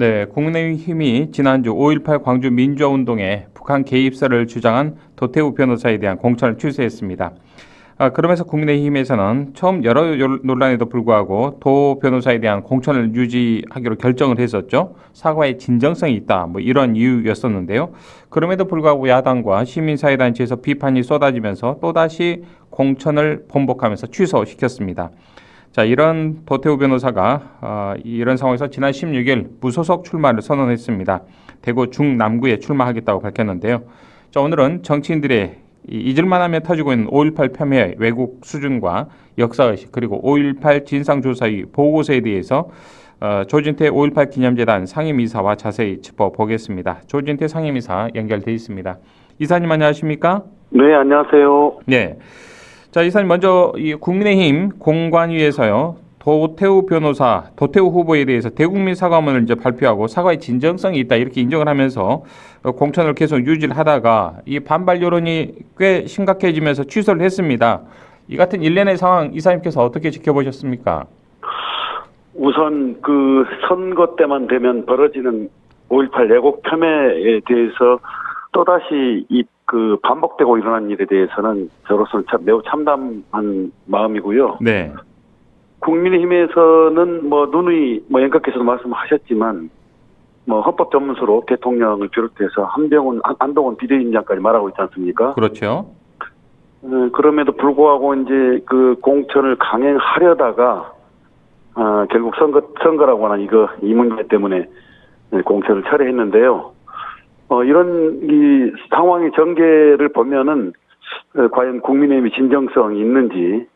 네, 국민의힘이 지난주 5.18 광주 민주화운동에 북한 개입설을 주장한 도태우 변호사에 대한 공천을 취소했습니다. 그러면서 국민의힘에서는 처음 여러 논란에도 불구하고 도 변호사에 대한 공천을 유지하기로 결정을 했었죠. 사과의 진정성이 있다, 뭐 이런 이유였었는데요. 그럼에도 불구하고 야당과 시민사회단체에서 비판이 쏟아지면서 또다시 공천을 번복하면서 취소시켰습니다. 자, 이런 도태우 변호사가 이런 상황에서 지난 16일 무소속 출마를 선언했습니다. 대구 중남구에 출마하겠다고 밝혔는데요. 자, 오늘은 정치인들의 잊을만하며 터지고 있는 5.18 폄훼의 왜곡 수준과 역사의식, 그리고 5.18 진상조사위 보고서에 대해서 조진태 5.18 기념재단 상임이사와 자세히 짚어보겠습니다. 조진태 상임이사 연결돼 있습니다. 이사님 안녕하십니까? 네, 안녕하세요. 네. 자, 이사님 먼저 이 국민의힘 공관위에서요, 도태우 변호사, 도태우 후보에 대해서 대국민 사과문을 이제 발표하고 사과의 진정성이 있다 이렇게 인정을 하면서 공천을 계속 유지를 하다가 이 반발 여론이 꽤 심각해지면서 취소를 했습니다. 이 같은 일련의 상황 이사님께서 어떻게 지켜보셨습니까? 우선 그 선거 때만 되면 벌어지는 5.18 왜곡 폄훼에 대해서 또다시 그 반복되고 일어난 일에 대해서는 저로서는 참 매우 참담한 마음이고요. 네. 국민의힘에서는 누누이 연각께서도 말씀하셨지만 헌법전문서로 대통령을 비롯해서 한동훈 비대위원장까지 말하고 있지 않습니까? 그렇죠. 그럼에도 불구하고 이제 그 공천을 강행하려다가 결국 선거라고 하는 이 문제 때문에 공천을 철회했는데요. 이런 이 상황의 전개를 보면은 과연 국민의힘이 진정성이 있는지,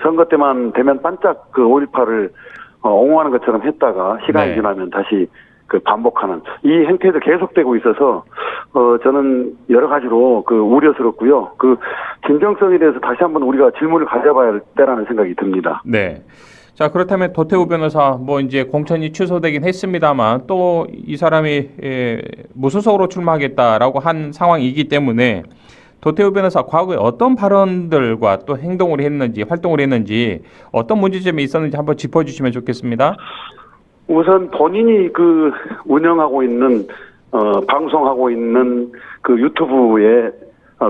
선거 때만 되면 반짝 그 5.18을 옹호하는 것처럼 했다가 시간이 네. 지나면 다시 그 반복하는 이 행태도 계속되고 있어서 저는 여러 가지로 그 우려스럽고요. 그 진정성에 대해서 다시 한번 우리가 질문을 가져봐야 할 때라는 생각이 듭니다. 네. 자, 그렇다면 도태우 변호사 이제 공천이 취소되긴 했습니다만 또 이 사람이 무소속으로 출마하겠다라고 한 상황이기 때문에 도태우 변호사 과거에 어떤 발언들과 또 행동을 했는지 활동을 했는지 어떤 문제점이 있었는지 한번 짚어주시면 좋겠습니다. 우선 본인이 그 운영하고 있는 방송하고 있는 그 유튜브에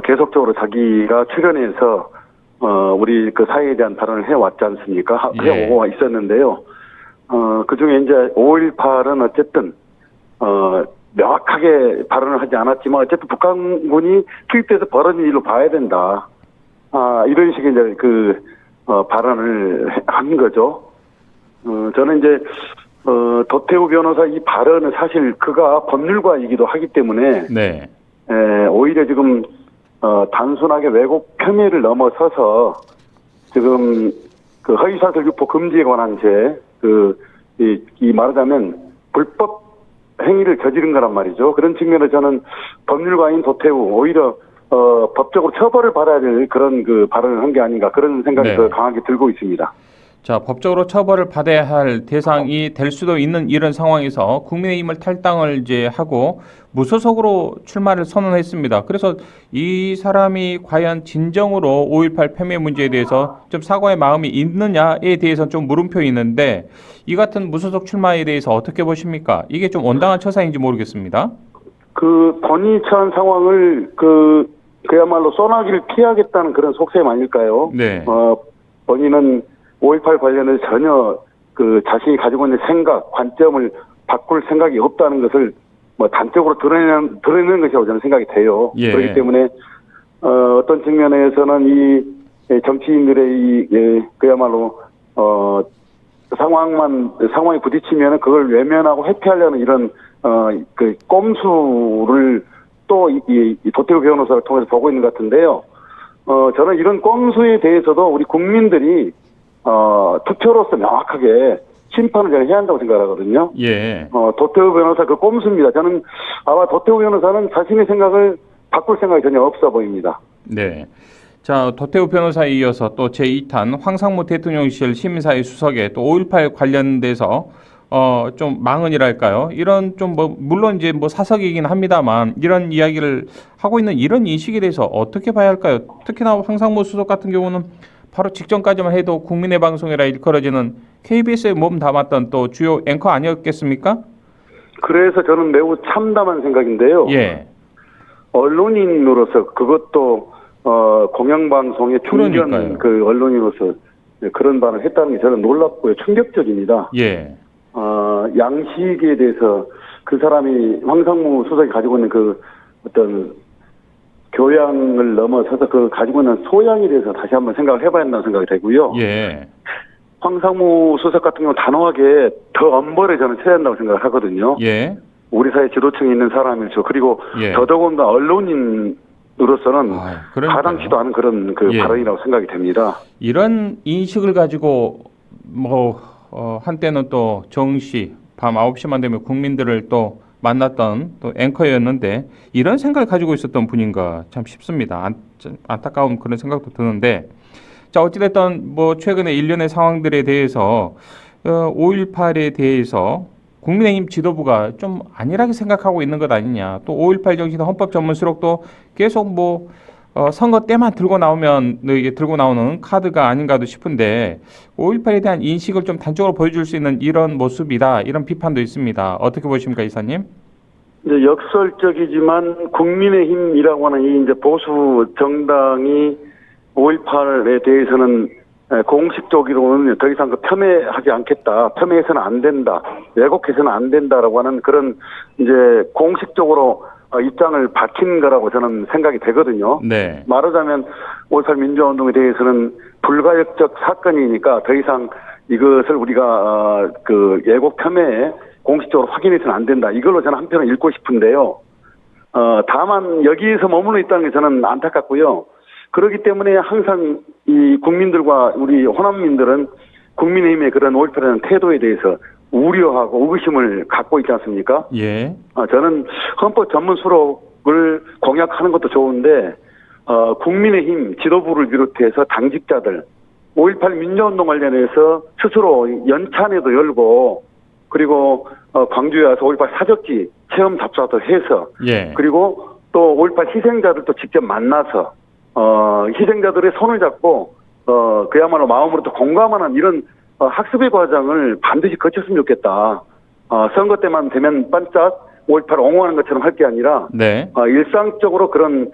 계속적으로 자기가 출연해서 우리 그 사회에 대한 발언을 해왔지 않습니까? 해오고 있었는데요. 그중에 이제 5.18은 어쨌든 명확하게 발언을 하지 않았지만 어쨌든 북한군이 투입돼서 벌어진 일로 봐야 된다. 이런 식의 이제 그 발언을 한 거죠. 저는 이제 도태우 변호사 이 발언은 사실 그가 법률가이기도 하기 때문에 네. 오히려 지금 단순하게 왜곡 폄훼를 넘어서서 지금 그 허위사실 유포 금지에 관한 이 말하자면 불법 행위를 저지른 거란 말이죠. 그런 측면에서 저는 법률가인 도태우 오히려 법적으로 처벌을 받아야 될 그런 그 발언을 한 게 아닌가 그런 생각이 네. 더 강하게 들고 있습니다. 자, 법적으로 처벌을 받아야 할 대상이 될 수도 있는 이런 상황에서 국민의힘을 탈당을 이제 하고 무소속으로 출마를 선언했습니다. 그래서 이 사람이 과연 진정으로 5.18 폄훼 문제에 대해서 좀 사과의 마음이 있느냐에 대해서 좀 물음표 있는데 이 같은 무소속 출마에 대해서 어떻게 보십니까? 이게 좀 온당한 처사인지 모르겠습니다. 그 본인이 처한 상황을 그야말로 소나기를 피하겠다는 그런 속셈 아닐까요? 네. 본인은 5.18 관련해서 전혀 그 자신이 가지고 있는 생각, 관점을 바꿀 생각이 없다는 것을 단적으로 드러내는 것이라고 저는 생각이 돼요. 예. 그렇기 때문에 어떤 측면에서는 이 정치인들의 그야말로 상황에 부딪히면 그걸 외면하고 회피하려는 이런 그 꼼수를 또 이 도태우 변호사를 통해서 보고 있는 것 같은데요. 저는 이런 꼼수에 대해서도 우리 국민들이 투표로서 명확하게 심판을 저는 해야 한다고 생각하거든요. 예. 도태우 변호사 그 꼼수입니다. 저는 아마 도태우 변호사는 자신의 생각을 바꿀 생각이 전혀 없어 보입니다. 네. 자, 도태우 변호사에 이어서 또 제2탄 황상무 대통령실 시민사회 수석에 또 5.18 관련돼서 좀 망언이랄까요? 이런 좀 물론 이제 사석이긴 합니다만 이런 이야기를 하고 있는 이런 인식에 대해서 어떻게 봐야 할까요? 특히나 황상무 수석 같은 경우는 바로 직전까지만 해도 국민의 방송이라 일컬어지는 KBS에 몸 담았던 또 주요 앵커 아니었겠습니까? 그래서 저는 매우 참담한 생각인데요. 예. 언론인으로서 그것도 공영방송의 중견 그러니까요. 그 언론인으로서 그런 발언을 했다는 게 저는 놀랍고요. 충격적입니다. 예. 양식에 대해서 그 사람이 황상무 수석이 가지고 있는 그 어떤 교양을 넘어서서 그 가지고 있는 소양에 대해서 다시 한번 생각을 해봐야 한다는 생각이 되고요. 예. 황상무 수석 같은 경우 단호하게 더 엄벌에 저는 쳐야 한다고 생각을 하거든요. 예. 우리 사회 지도층에 있는 사람이죠. 그리고 예. 더더군다나 언론인으로서는 그러니까요. 가당치도 않은 그런 그 예. 발언이라고 생각이 됩니다. 이런 인식을 가지고 한때는 또 정시 밤 9시만 되면 국민들을 또 만났던 또 앵커였는데 이런 생각을 가지고 있었던 분인가 참 싶습니다. 안타까운 그런 생각도 드는데 자 어찌됐든 최근에 일련의 상황들에 대해서 5.18에 대해서 국민의힘 지도부가 좀 안일하게 생각하고 있는 것 아니냐. 또 5.18 정신 헌법 전문 수록도 계속 선거 때만 들고 나오면 이게 들고 나오는 카드가 아닌가도 싶은데 5.18에 대한 인식을 좀 단적으로 보여줄 수 있는 이런 모습이다. 이런 비판도 있습니다. 어떻게 보십니까, 이사님? 이제 역설적이지만 국민의힘이라고 하는 이 이제 보수 정당이 5.18에 대해서는 공식적으로는 더 이상 폄훼하지 않겠다. 폄훼해서는 안 된다. 왜곡해서는 안 된다라고 하는 그런 이제 공식적으로 입장을 밝힌 거라고 저는 생각이 되거든요. 네. 말하자면 5.18 민주화운동에 대해서는 불가역적 사건이니까 더 이상 이것을 우리가 그 예곡 폄훼에 공식적으로 확인해서는 안 된다. 이걸로 저는 한편을 읽고 싶은데요. 다만 여기에서 머물러 있다는 게 저는 안타깝고요. 그렇기 때문에 항상 이 국민들과 우리 호남민들은 국민의힘의 그런 5.18이라는 태도에 대해서 우려하고 의구심을 갖고 있지 않습니까? 예. 저는 헌법 전문 수록을 공약하는 것도 좋은데 국민의힘 지도부를 비롯해서 당직자들 5.18 민주운동 관련해서 스스로 연찬회도 열고 그리고 광주에 와서 5.18 사적지 체험 답사도 해서 예. 그리고 또 5.18 희생자들도 직접 만나서 희생자들의 손을 잡고 그야말로 마음으로 또 공감하는 이런 학습의 과정을 반드시 거쳤으면 좋겠다. 선거 때만 되면 반짝 5.18 옹호하는 것처럼 할 게 아니라 네. 일상적으로 그런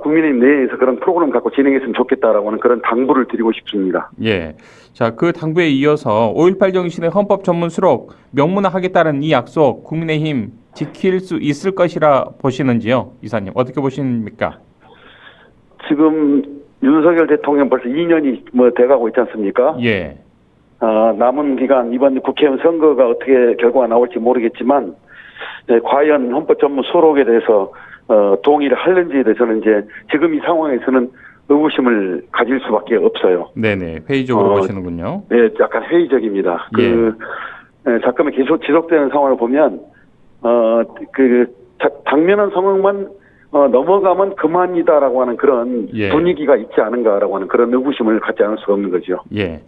국민의힘 내에서 그런 프로그램 갖고 진행했으면 좋겠다라고 하는 그런 당부를 드리고 싶습니다. 예. 자, 그 당부에 이어서 5.18 정신의 헌법 전문 수록 명문화하겠다는 이 약속 국민의힘 지킬 수 있을 것이라 보시는지요? 이사님 어떻게 보십니까? 지금 윤석열 대통령 벌써 2년이 돼가고 있지 않습니까? 예. 남은 기간 이번 국회의원 선거가 어떻게 결과가 나올지 모르겠지만 과연 헌법 전문 수록에 대해서 동의를 하는지에 대해서는 이제 지금 이 상황에서는 의구심을 가질 수밖에 없어요. 네네. 회의적으로 보시는군요. 네, 약간 회의적입니다. 잠깐만 계속 지속되는 상황을 보면 당면한 상황만 넘어가면 그만이다라고 하는 그런 분위기가 있지 않은가라고 하는 그런 의구심을 갖지 않을 수가 없는 거죠. 예.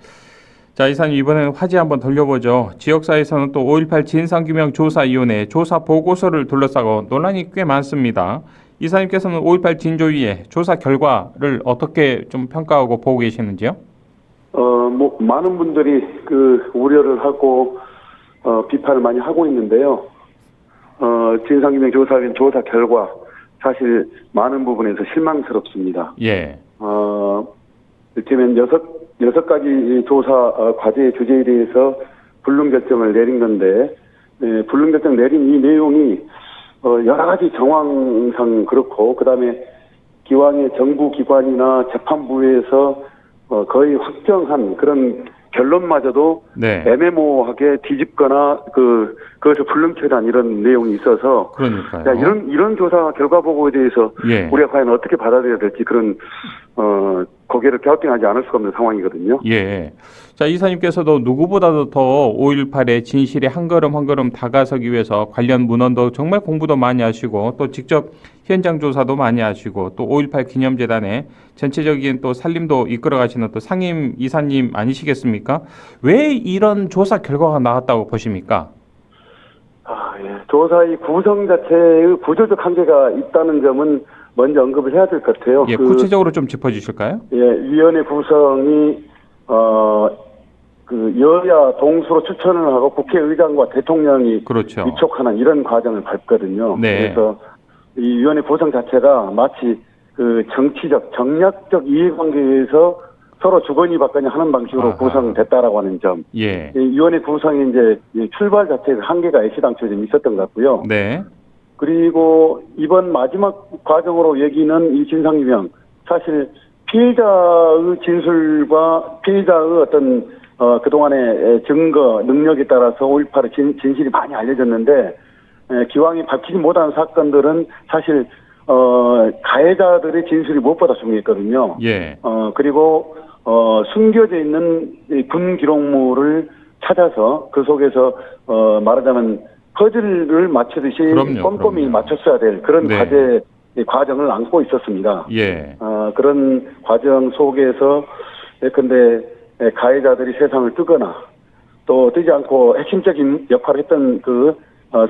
자, 이사님 이번에는 화제 한번 돌려보죠. 지역사회에서는 또 5.18 진상규명조사위원회 조사 보고서를 둘러싸고 논란이 꽤 많습니다. 이사님께서는 5.18 진조위의 조사 결과를 어떻게 좀 평가하고 보고 계시는지요? 많은 분들이 그 우려를 하고 비판을 많이 하고 있는데요. 진상규명조사위원 조사 결과 사실 많은 부분에서 실망스럽습니다. 예. 이를테면 여섯 가지 조사 과제 주제에 대해서 불능 결정을 내린 건데 불능 결정 내린 이 내용이 여러 가지 정황상 그렇고 그다음에 기왕의 정부 기관이나 재판부에서 거의 확정한 그런 결론마저도 네. 애매모호하게 뒤집거나 그것을 불능 처리한 이런 내용이 있어서 그러니까요. 이런 조사 결과 보고에 대해서 예. 우리가 과연 어떻게 받아들여야 될지 그런 고개를 갸우뚱하지 않을 수가 없는 상황이거든요. 예. 자, 이사님께서도 누구보다도 더 5.18의 진실에 한 걸음 한 걸음 다가서기 위해서 관련 문헌도 정말 공부도 많이 하시고 또 직접 현장 조사도 많이 하시고 또 5.18 기념재단의 전체적인 또 살림도 이끌어 가시는 또 상임 이사님 아니시겠습니까? 왜 이런 조사 결과가 나왔다고 보십니까? 조사의 구성 자체의 구조적 한계가 있다는 점은 먼저 언급을 해야 될 것 같아요. 예, 구체적으로 좀 짚어주실까요? 위원회 구성이 그 여야 동수로 추천을 하고 국회의장과 대통령이 그렇죠. 위촉하는 이런 과정을 밟거든요. 네. 그래서 이 위원회 구성 자체가 마치 그 정치적, 정략적 이해관계에서 서로 주거니 받거니 하는 방식으로 아하. 구성됐다라고 하는 점. 예. 이 위원회 구성이 이제 이 출발 자체가 한계가 애시당초에 좀 있었던 것 같고요. 네. 그리고 이번 마지막 과정으로 여기는 이 진상규명, 사실 피해자의 진술과 피해자의 어떤 그동안의 증거 능력에 따라서 5.18의 진실이 많이 알려졌는데, 기왕이 밝히지 못한 사건들은 사실 가해자들의 진술이 무엇보다 중요했거든요. 예. 그리고 숨겨져 있는 이 군 기록물을 찾아서 그 속에서 말하자면 퍼즐을 맞추듯이 그럼요, 꼼꼼히 그럼요. 맞췄어야 될 그런 네. 과정을 안고 있었습니다. 예. 그런 과정 속에서 예컨대 가해자들이 세상을 뜨거나 또 뜨지 않고 핵심적인 역할을 했던 그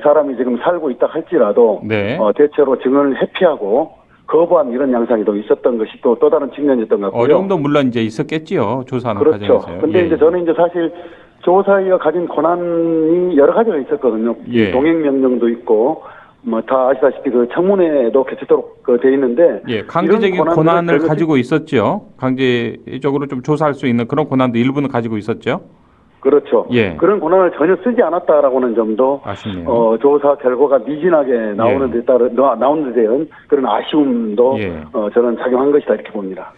사람이 지금 살고 있다 할지라도 네. 대체로 증언을 회피하고 거부한 이런 양상이 또 있었던 것이 또 다른 측면이었던 것 같고요. 어려움도 물론 이제 있었겠지요. 조사하는 그렇죠. 과정에서요. 근데 예. 이제 저는 이제 사실 조사위가 가진 권한이 여러 가지가 있었거든요. 예. 동행명령도 있고 뭐 다 아시다시피 그 청문회도 개최토록 돼 있는데 예, 강제적인 이런 권한을 전혀 가지고 있었죠. 강제적으로 좀 조사할 수 있는 그런 권한도 일부는 가지고 있었죠. 그렇죠. 예. 그런 권한을 전혀 쓰지 않았다라고는 점도 아쉽네요. 조사 결과가 미진하게 나오는 데 따른 나오는 데 대한 그런 아쉬움도 예. 저는 작용한 것이다 이렇게 봅니다.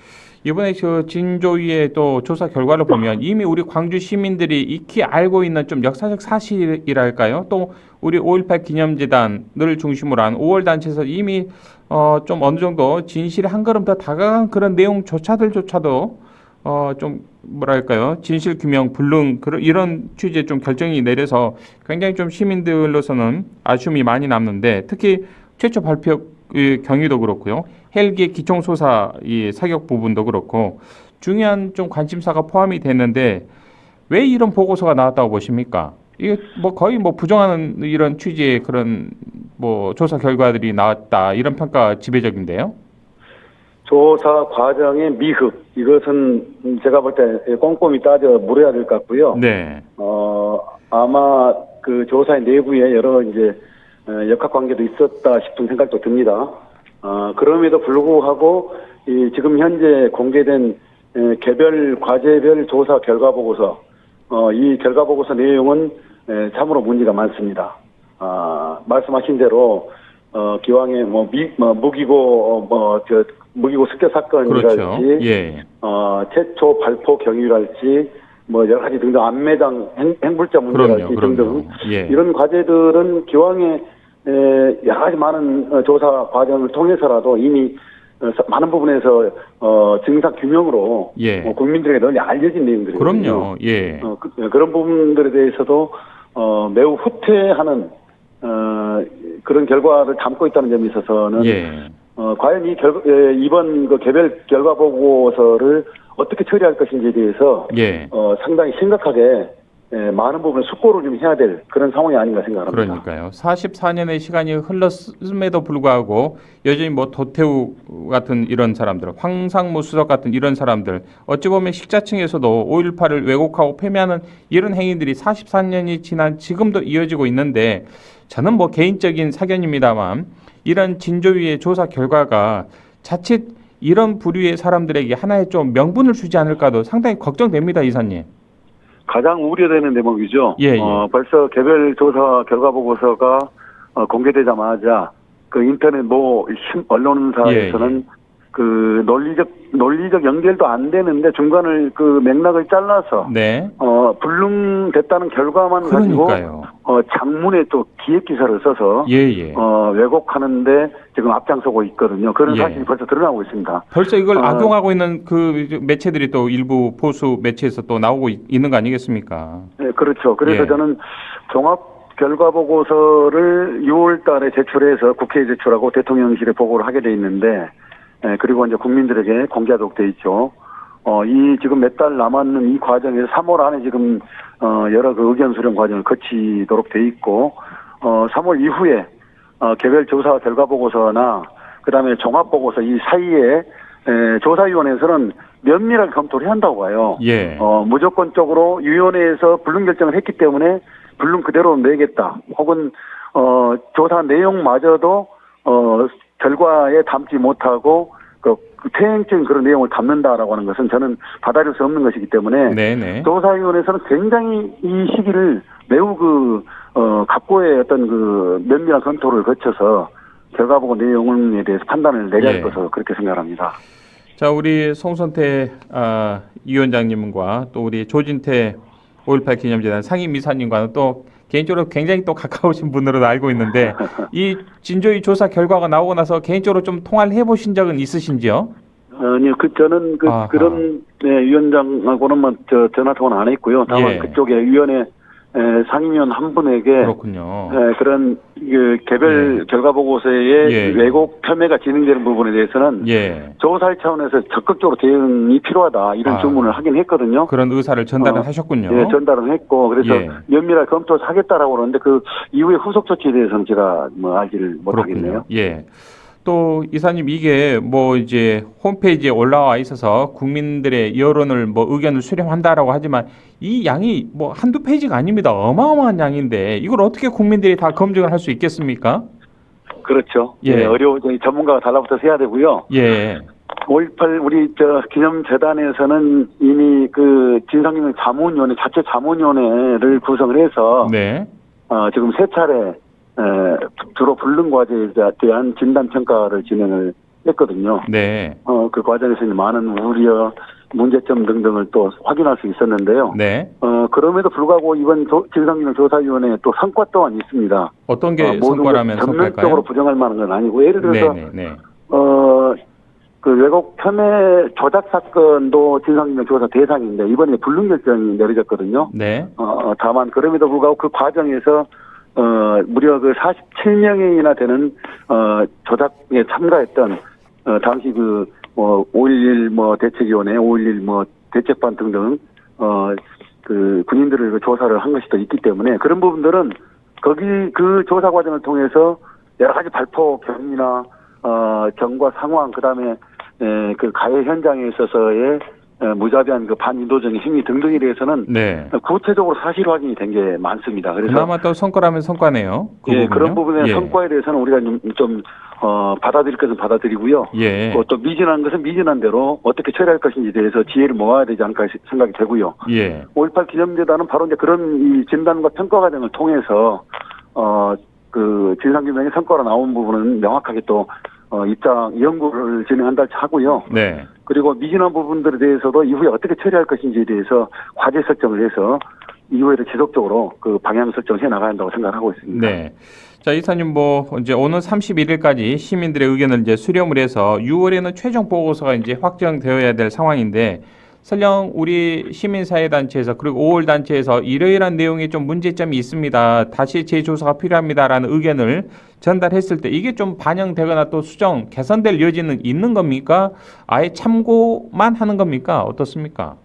이번에 그 진조위의 또 조사 결과를 보면 이미 우리 광주 시민들이 익히 알고 있는 좀 역사적 사실이랄까요? 또 우리 5.18 기념재단을 중심으로 한 5월 단체에서 이미 좀 어느 정도 진실에 한 걸음 더 다가간 그런 내용조차도 좀 뭐랄까요? 진실 규명 불능 이런 취지의 좀 결정이 내려서 굉장히 좀 시민들로서는 아쉬움이 많이 남는데 특히 최초 발표 경위도 그렇고요. 헬기의 기총소사 이 사격 부분도 그렇고 중요한 좀 관심사가 포함이 됐는데 왜 이런 보고서가 나왔다고 보십니까? 이게 뭐 거의 뭐 부정하는 이런 취지의 그런 뭐 조사 결과들이 나왔다 이런 평가 지배적인데요. 조사 과정의 미흡 이것은 제가 볼 때 꼼꼼히 따져 물어야 될 것 같고요. 네. 아마 그 조사의 내부에 여러 이제 역학관계도 있었다 싶은 생각도 듭니다. 그럼에도 불구하고 지금 현재 공개된 개별 과제별 조사 결과 보고서 이 결과 보고서 내용은 참으로 문제가 많습니다. 말씀하신 대로 기왕에 무기고 습격 사건이랄지, 그렇죠. 예. 최초 발포 경위랄지, 뭐 여러 가지 등등 안매장 행불자 문제랄지 등등 예. 이런 과제들은 기왕에 여러 가지 많은 조사 과정을 통해서라도 이미 많은 부분에서 증상 규명으로 예. 국민들에게 널리 알려진 내용들이거든요. 그럼요. 예. 그런 부분들에 대해서도 매우 후퇴하는 그런 결과를 담고 있다는 점에 있어서는 예. 과연 이번 그 개별 결과 보고서를 어떻게 처리할 것인지에 대해서 예. 상당히 심각하게 많은 부분을 숙고를 좀 해야 될 그런 상황이 아닌가 생각합니다. 그러니까요. 44년의 시간이 흘렀음에도 불구하고 여전히 뭐 도태우 같은 이런 사람들, 황상무 수석 같은 이런 사람들, 어찌 보면 식자층에서도 5.18을 왜곡하고 폐매하는 이런 행위들이 44년이 지난 지금도 이어지고 있는데 저는 뭐 개인적인 사견입니다만 이런 진조위의 조사 결과가 자칫 이런 부류의 사람들에게 하나의 좀 명분을 주지 않을까도 상당히 걱정됩니다, 이사님. 가장 우려되는 대목이죠. 예, 예. 벌써 개별 조사 결과 보고서가 공개되자마자 그 인터넷 언론사에서는 그 논리적 연결도 안 되는데 중간을 그 맥락을 잘라서 네. 불능됐다는 결과만 그러니까요. 가지고 장문에 또 기획 기사를 써서 예. 왜곡하는데 지금 앞장서고 있거든요. 그런 예. 사실이 벌써 드러나고 있습니다. 벌써 이걸 악용하고 있는 그 매체들이 또 일부 보수 매체에서 또 나오고 있는 거 아니겠습니까? 네, 그렇죠. 그래서 예. 저는 종합 결과 보고서를 6월 달에 제출해서 국회에 제출하고 대통령실에 보고를 하게 돼 있는데, 그리고 이제 국민들에게 공개하도록 돼 있죠. 이 지금 몇 달 남았는 이 과정에서 3월 안에 지금 여러 그 의견 수렴 과정을 거치도록 돼 있고, 3월 이후에 개별 조사 결과 보고서나 그다음에 종합 보고서 이 사이에 조사위원회에서는 면밀하게 검토를 해야 한다고 봐요. 예. 무조건적으로 위원회에서 불능 결정을 했기 때문에 불능 그대로 내겠다. 혹은 조사 내용마저도 결과에 담지 못하고 그 퇴행적인 그런 내용을 담는다라고 하는 것은 저는 받아들일 수 없는 것이기 때문에 네네. 조사위원회에서는 굉장히 이 시기를 매우 각고의 어떤 면밀한 검토를 거쳐서 결과 보고 내용에 대해서 판단을 내려야 할 예. 것으로 그렇게 생각합니다. 자, 우리 송선태 위원장님과 또 우리 조진태 5.18 기념재단 상임이사님과는 또 개인적으로 굉장히 또 가까우신 분으로 알고 있는데 이 진조위 조사 결과가 나오고 나서 개인적으로 좀 통화를 해보신 적은 있으신지요? 아니요, 저는 그런 위원장하고는 전화 통화는 안 했고요. 다만 예. 그쪽에 위원회 상임위원 한 분에게 그렇군요. 그런 개별 결과 보고서에 왜곡 폄훼가 진행되는 부분에 대해서는 조사위 차원에서 적극적으로 대응이 필요하다 이런 주문을 하긴 했거든요. 그런 의사를 전달을 하셨군요. 네, 전달을 했고 그래서 면밀하게 검토해서 하겠다라고 그러는데 그 이후에 후속 조치에 대해서는 제가 알지를 못하겠네요. 예. 또 이사님 이게 이제 홈페이지에 올라와 있어서 국민들의 여론을 의견을 수렴한다라고 하지만 이 양이 한두 페이지가 아닙니다. 어마어마한 양인데 이걸 어떻게 국민들이 다 검증을 할 수 있겠습니까? 그렇죠. 예. 전문가가 달라붙어서 해야 되고요. 예. 5.18 우리 기념재단에서는 이미 진상규명 자문위원회 자체 자문위원회를 구성을 해서 지금 세 차례 주로 불능 과제에 대한 진단 평가를 진행을 했거든요. 네. 그 과정에서 많은 우려, 문제점 등등을 또 확인할 수 있었는데요. 네. 그럼에도 불구하고 이번 진상규명조사위원회 또 성과 또한 있습니다. 어떤 게 성과라면 성과일까요? 전면적으로 부정할 만한 건 아니고 예를 들어서 왜곡 폄훼 조작 사건도 진상규명조사 대상인데 이번에 불능 결정이 내려졌거든요. 네. 다만 그럼에도 불구하고 그 과정에서 무려 47명이나 되는 조작에 참가했던 당시 5.11 대책위원회, 5.11 대책반 등등 군인들을 조사를 한 것이 또 있기 때문에 그런 부분들은 그 조사 과정을 통해서 여러 가지 발포 경위나 경과 상황 그다음에 그 가해 현장에 있어서의 무자비한 반인도적인 행위 등등에 대해서는 구체적으로 사실 확인이 된 게 많습니다. 그래서 그나마 또 성과라면 성과네요. 그런 부분의 성과에 대해서는 우리가 좀 받아들일 것은 받아들이고요. 또 미진한 것은 미진한 대로 어떻게 처리할 것인지에 대해서 지혜를 모아야 되지 않을까 생각이 되고요. 5.18 기념재단은 바로 이제 그런 이 진단과 평가 과정을 통해서 진상규명의 성과로 나온 부분은 명확하게 또 연구를 진행한다 하고요. 그리고 미진한 부분들에 대해서도 이후에 어떻게 처리할 것인지에 대해서 과제 설정을 해서 이후에도 지속적으로 방향 설정을 해 나가야 한다고 생각하고 있습니다. 자, 이사님 이제 오는 31일까지 시민들의 의견을 이제 수렴을 해서 6월에는 최종 보고서가 이제 확정되어야 될 상황인데 설령 우리 시민사회단체에서 그리고 5월 단체에서 이러이러한 내용에 좀 문제점이 있습니다. 다시 재조사가 필요합니다라는 의견을 전달했을 때 이게 좀 반영되거나 또 수정, 개선될 여지는 있는 겁니까? 아예 참고만 하는 겁니까? 어떻습니까?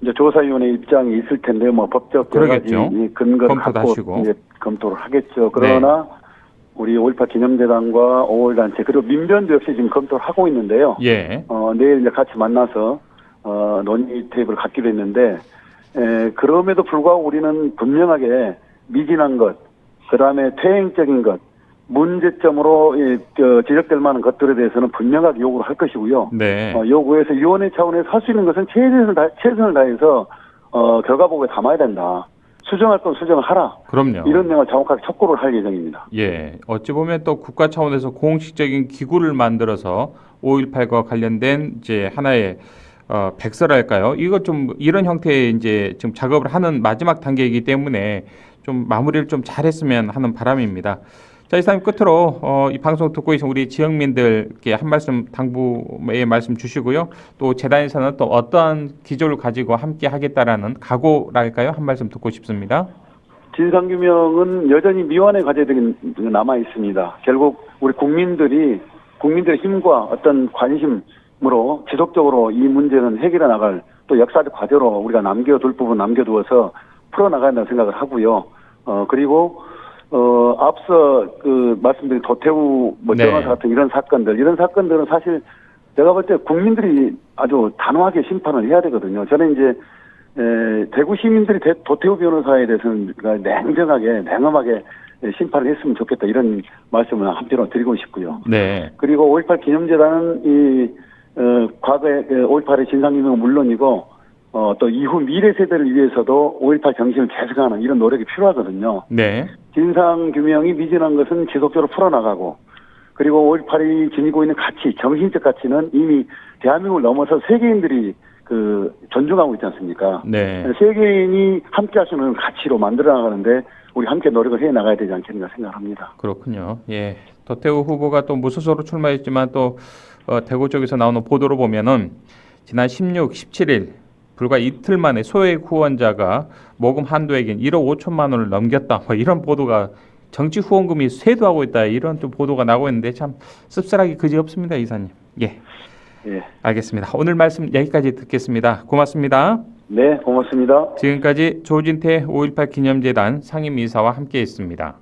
이제 조사위원회 입장이 있을 텐데 법적 여러 가지 근거를 갖고 이제 검토를 하겠죠. 그러나 우리 5.18 기념재단과 5월 단체 그리고 민변도 역시 지금 검토를 하고 있는데요. 내일 이제 같이 만나서 논의 테이블을 갖기로 했는데 그럼에도 불구하고 우리는 분명하게 미진한 것, 그다음에 퇴행적인 것, 문제점으로 지적될 만한 것들에 대해서는 분명하게 요구를 할 것이고요. 요구해서 위원회 차원에서 할 수 있는 것은 최선을 다해서 결과 보고에 담아야 된다. 수정할 건 수정을 하라. 그럼요. 이런 내용을 정확하게 촉구를 할 예정입니다. 어찌 보면 또 국가 차원에서 공식적인 기구를 만들어서 5.18과 관련된 이제 하나의 백서랄까요? 이거 좀 이런 형태의 이제 지금 작업을 하는 마지막 단계이기 때문에 좀 마무리를 좀 잘했으면 하는 바람입니다. 자, 이사님 끝으로 이 방송 듣고 계신 우리 지역민들께 한 말씀 당부의 말씀 주시고요. 또 재단에서는 또 어떠한 기조를 가지고 함께 하겠다라는 각오랄까요? 한 말씀 듣고 싶습니다. 진상규명은 여전히 미완의 과제들이 남아 있습니다. 결국 우리 국민들의 힘과 어떤 관심으로 지속적으로 이 문제는 해결해 나갈 또 역사적 과제로 우리가 남겨둘 부분 남겨두어서 풀어나가야 한다고 생각을 하고요. 그리고 앞서 말씀드린 도태우 전화사 같은 이런 사건들은 사실 제가 볼 때 국민들이 아주 단호하게 심판을 해야 되거든요. 저는 이제 대구 시민들이 도태우 변호사에 대해서는 냉정하게 냉엄하게 심판을 했으면 좋겠다 이런 말씀을 한편으로 드리고 싶고요. 네. 그리고 5.18 기념재단은 과거에 5.18의 진상규명은 물론이고 또 이후 미래 세대를 위해서도 5.18 정신을 계승하는 이런 노력이 필요하거든요. 네. 진상규명이 미진한 것은 지속적으로 풀어나가고 그리고 5.18이 지니고 있는 가치, 정신적 가치는 이미 대한민국을 넘어서 세계인들이 존중하고 있지 않습니까? 네. 세계인이 함께 할 수 있는 가치로 만들어 나가는데 우리 함께 노력을 해 나가야 되지 않겠는가 생각합니다. 그렇군요. 예. 도태우 후보가 또 무소속으로 출마했지만 또 대구 쪽에서 나오는 보도로 보면은 지난 16, 17일 불과 이틀 만에 소액 후원자가 모금 한도액인 1억 5천만 원을 넘겼다. 뭐 이런 보도가 정치 후원금이 쇄도하고 있다. 이런 또 보도가 나오고 있는데 참 씁쓸하기 그지없습니다, 이사님. 예. 예. 알겠습니다. 오늘 말씀 여기까지 듣겠습니다. 고맙습니다. 네, 고맙습니다. 지금까지 조진태 5.18 기념재단 상임이사와 함께했습니다.